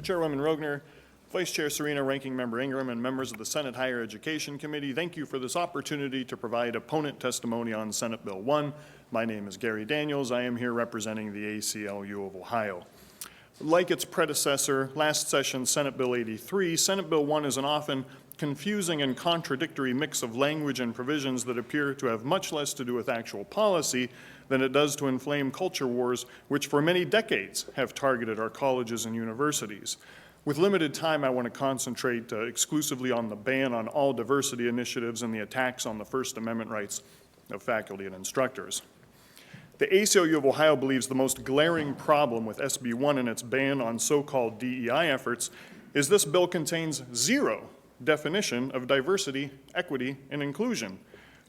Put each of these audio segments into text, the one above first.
Chairwoman Rogner, Vice Chair Serena, Ranking Member Ingram, and members of the Senate Higher Education Committee, thank you for this opportunity to provide opponent testimony on Senate Bill 1. My name is Gary Daniels. I am here representing the ACLU of Ohio. Like its predecessor, last session's Senate Bill 83, Senate Bill 1 is an often confusing and contradictory mix of language and provisions that appear to have much less to do with actual policy than it does to inflame culture wars, which for many decades have targeted our colleges and universities. With limited time, I want to concentrate exclusively on the ban on all diversity initiatives and the attacks on the First Amendment rights of faculty and instructors. The ACLU of Ohio believes the most glaring problem with SB 1 and its ban on so-called DEI efforts is this bill contains zero definition of diversity, equity, and inclusion.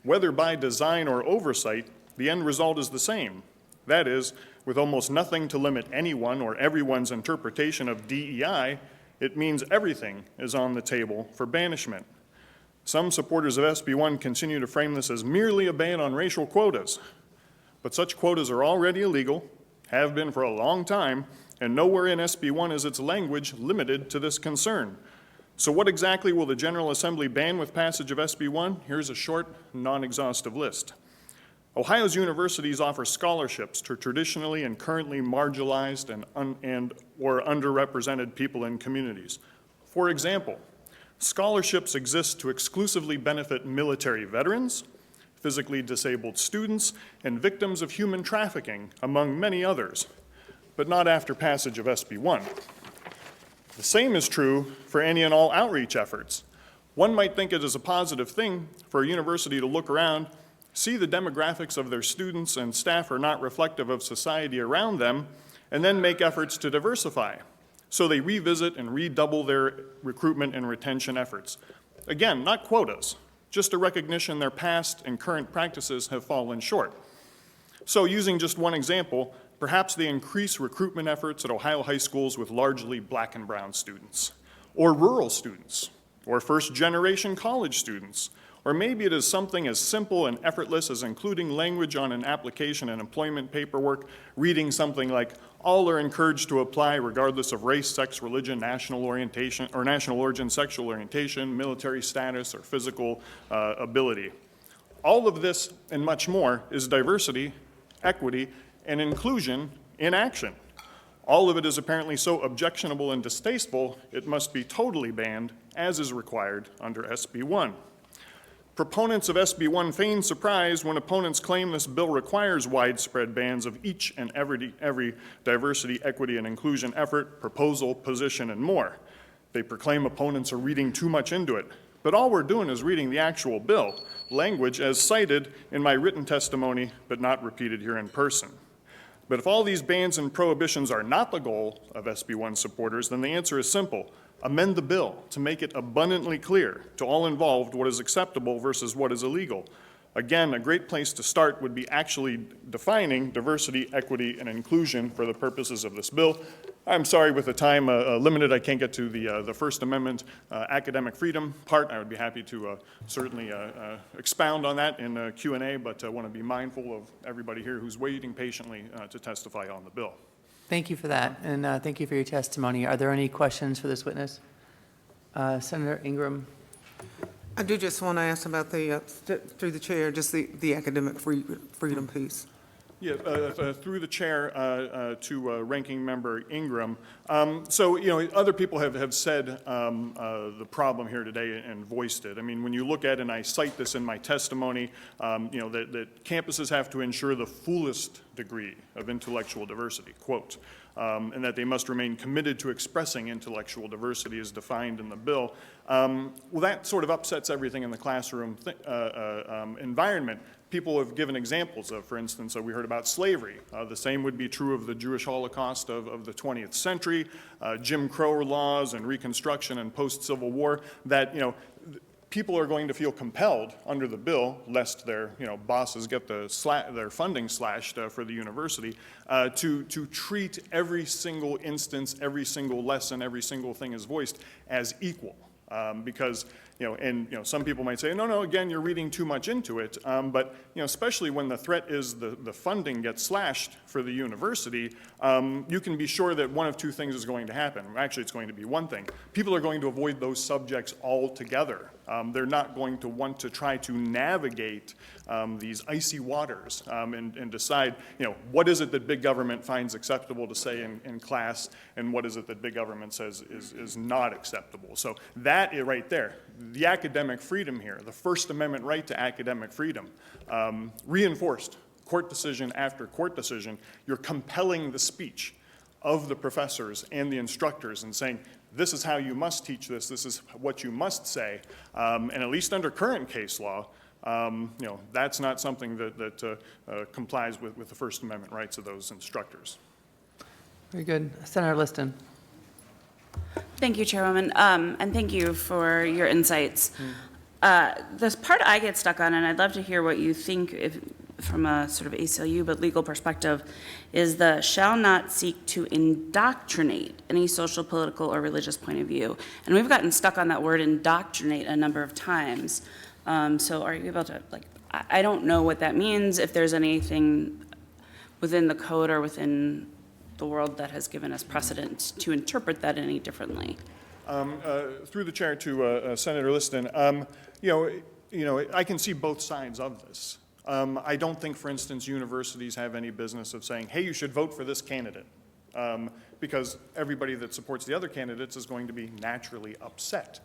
Whether by design or oversight, the end result is the same. That is, with almost nothing to limit anyone or everyone's interpretation of DEI, it means everything is on the table for banishment. Some supporters of SB 1 continue to frame this as merely a ban on racial quotas. But such quotas are already illegal, have been for a long time, and nowhere in SB 1 is its language limited to this concern. So what exactly will the General Assembly ban with passage of SB 1? Here's a short, non-exhaustive list. Ohio's universities offer scholarships to traditionally and currently marginalized or underrepresented people in communities. For example, scholarships exist to exclusively benefit military veterans, physically disabled students, and victims of human trafficking, among many others, but not after passage of SB 1. The same is true for any and all outreach efforts. One might think it is a positive thing for a university to look around, see the demographics of their students and staff are not reflective of society around them, and then make efforts to diversify. So they revisit and redouble their recruitment and retention efforts. Again, not quotas, just a recognition their past and current practices have fallen short. So using just one example, perhaps they increase recruitment efforts at Ohio high schools with largely black and brown students, or rural students, or first-generation college students, or maybe it is something as simple and effortless as including language on an application and employment paperwork, reading something like, all are encouraged to apply regardless of race, sex, religion, national orientation, or national origin, sexual orientation, military status, or physical ability. All of this and much more is diversity, equity, and inclusion in action. All of it is apparently so objectionable and distasteful, it must be totally banned, as is required under SB 1. Proponents of SB 1 feign surprise when opponents claim this bill requires widespread bans of each and every diversity, equity, and inclusion effort, proposal, position, and more. They proclaim opponents are reading too much into it, but all we're doing is reading the actual bill, language as cited in my written testimony, but not repeated here in person. But if all these bans and prohibitions are not the goal of SB 1 supporters, then the answer is simple. Amend the bill to make it abundantly clear to all involved what is acceptable versus what is illegal. Again, a great place to start would be actually defining diversity, equity, and inclusion for the purposes of this bill. I'm sorry, with the time limited, I can't get to the First Amendment academic freedom part. I would be happy to certainly expound on that in Q&A, but I want to be mindful of everybody here who's waiting patiently to testify on the bill. Thank you for that, and thank you for your testimony. Are there any questions for this witness? Senator Ingram. I do just want to ask about the, through the chair, just the academic freedom piece. Yeah, through the chair to Ranking Member Ingram. So, you know, other people have said the problem here today and voiced it. I mean, when you look at, and I cite this in my testimony, you know, that campuses have to ensure the fullest degree of intellectual diversity, quote, and that they must remain committed to expressing intellectual diversity as defined in the bill. Well, that sort of upsets everything in the classroom environment. People have given examples of, for instance, we heard about slavery. The same would be true of the Jewish Holocaust of the 20th century, Jim Crow laws and Reconstruction and post-Civil War, that, you know, people are going to feel compelled under the bill, lest their, you know, bosses get their funding slashed for the university, to treat every single instance, every single lesson, every single thing is voiced as equal. Because, some people might say, no, again, you're reading too much into it. But, especially when the threat is the funding gets slashed for the university, you can be sure that one of two things is going to happen. Actually, it's going to be one thing. People are going to avoid those subjects altogether. They're not going to want to try to navigate these icy waters and decide, what is it that big government finds acceptable to say in class, and what is it that big government says is not acceptable. So that right there, the academic freedom here, the First Amendment right to academic freedom, reinforced court decision after court decision, you're compelling the speech of the professors and the instructors and saying, this is how you must teach this, this is what you must say, and at least under current case law, that's not something that complies with the First Amendment rights of those instructors. Very good. Senator Liston. Thank you, Chairwoman, and thank you for your insights. This part I get stuck on, and I'd love to hear what you think from a sort of ACLU but legal perspective, is the shall not seek to indoctrinate any social, political, or religious point of view. And we've gotten stuck on that word indoctrinate a number of times. So are you able to, I don't know what that means, if there's anything within the code or within the world that has given us precedent to interpret that any differently. Through the chair to Senator Liston, I can see both sides of this. I don't think, for instance, universities have any business of saying, hey, you should vote for this candidate, because everybody that supports the other candidates is going to be naturally upset.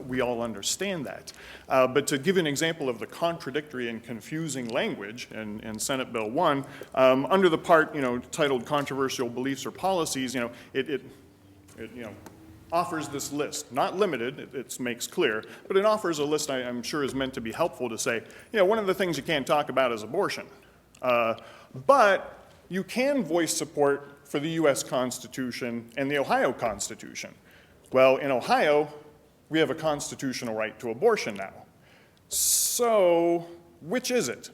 We all understand that. But to give an example of the contradictory and confusing language in Senate Bill 1, under the part, titled Controversial Beliefs or Policies, it offers this list, not limited, it makes clear, but it offers a list I'm sure is meant to be helpful to say, one of the things you can't talk about is abortion. But you can voice support for the U.S. Constitution and the Ohio Constitution. Well, in Ohio, we have a constitutional right to abortion now. So, which is it?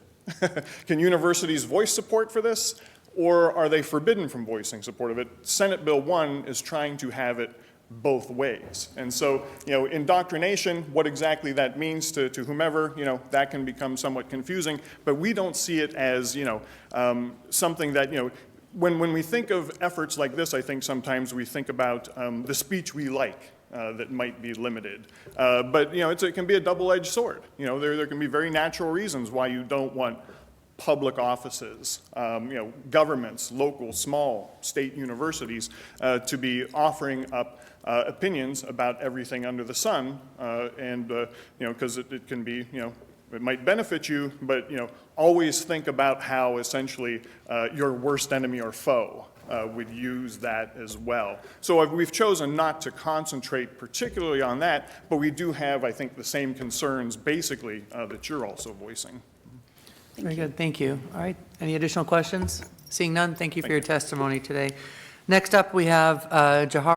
Can universities voice support for this, or are they forbidden from voicing support of it? Senate Bill 1 is trying to have it both ways. And so, indoctrination, what exactly that means to whomever, that can become somewhat confusing, but we don't see it as, something that, when we think of efforts like this, I think sometimes we think about the speech we like that might be limited. But, it can be a double-edged sword. There can be very natural reasons why you don't want public offices, governments, local, small, state universities, to be offering up opinions about everything under the sun, and because it can be, it might benefit you, but always think about how essentially your worst enemy or foe would use that as well. So we've chosen not to concentrate particularly on that, but we do have, I think, the same concerns basically that you're also voicing. Very good, thank you. All right, any additional questions? Seeing none, thank you for your testimony today. Next up, we have Jahar.